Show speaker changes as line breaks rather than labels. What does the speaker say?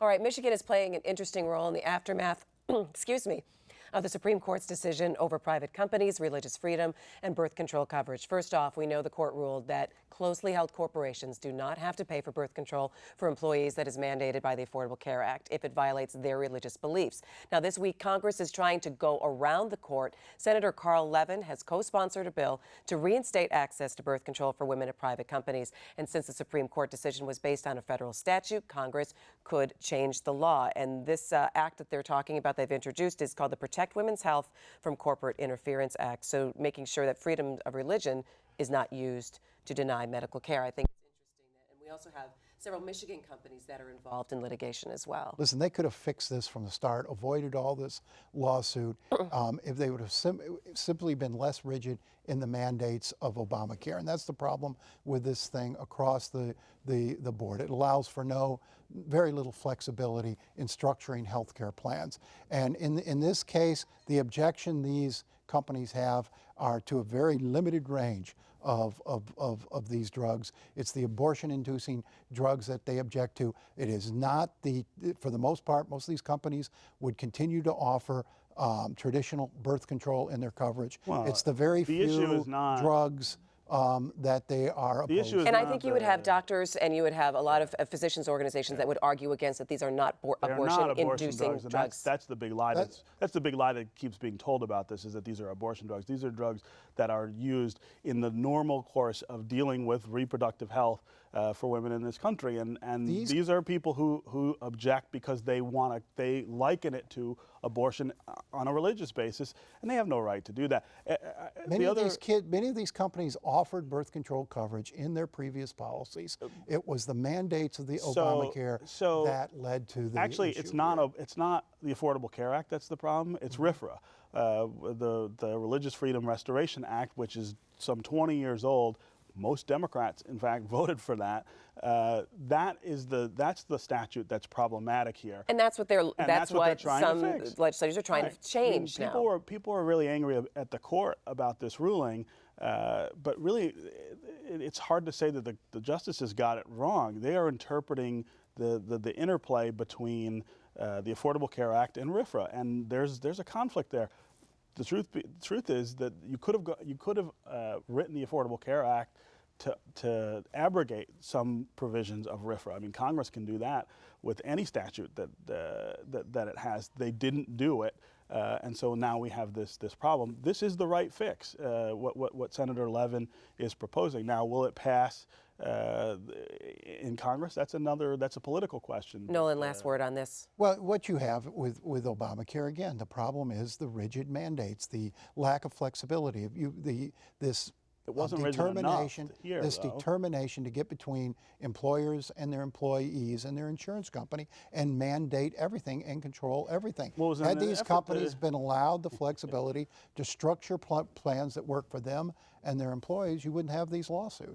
All right, Michigan is playing an interesting role in the aftermath, excuse me, of the Supreme Court's decision over private companies, religious freedom, and birth control coverage. First off, we know the court ruled that closely held corporations do not have to pay for birth control for employees that is mandated by the Affordable Care Act if it violates their religious beliefs. Now, this week, Congress is trying to go around the court. Senator Levin has co-sponsored a bill to reinstate access to birth control for women at private companies. And since the Supreme Court decision was based on a federal statute, Congress could change the law. And this act that they're talking about, they've introduced, is called the Protect Women's Health from Corporate Interference Act. So making sure that freedom of religion is not used to deny medical care. I think it's interesting that, and we also have several Michigan companies that are involved in litigation as well.
Listen, they could have fixed this from the start, avoided all this lawsuit, if they would have simply been less rigid in the mandates of Obamacare. And that's the problem with this thing across the board. It allows for very little flexibility in structuring health care plans. And in this case, the objection these companies have are to a very limited range of these drugs. It's the abortion-inducing drugs that they object to. It is not for the most part, most of these companies would continue to offer traditional birth control in their coverage.
Well,
it's the very few drugs that they are opposed to.
And I think you would have doctors and you would have a lot of physicians organizations that would argue against that these are not abortion-inducing drugs.
That's the big lie. That's the big lie that keeps being told about this, is that these are abortion drugs. These are drugs that are used in the normal course of dealing with reproductive health for women in this country. And these are people who object because they liken it to abortion on a religious basis, and they have no right to do that.
Many of these companies offered birth control coverage in their previous policies. It was the mandates of the Obamacare that led to the
Actually,
issue
it's not the Affordable Care Act that's the problem. It's RFRA, the Religious Freedom Restoration Act, which is some 20 years old. Most Democrats, in fact, voted for that. That's the statute that's problematic here,
and that's what some legislators are trying to change now.
People are really angry at the court about this ruling, but really, it's hard to say that the justices got it wrong. They are interpreting the interplay between the Affordable Care Act and RFRA, and there's a conflict there. The truth is that you could have written the Affordable Care Act to abrogate some provisions of RFRA. I mean, Congress can do that with any statute that it has. They didn't do it, and so now we have this problem. This is the right fix. What Senator Levin is proposing. Now, will it pass in Congress? That's a political question.
Nolan, last word on this.
Well, what you have with Obamacare, again, the problem is the rigid mandates, the lack of flexibility. This determination to get between employers and their employees and their insurance company and mandate everything and control everything. Had these companies been allowed the flexibility to structure plans that work for them and their employees, you wouldn't have these lawsuits.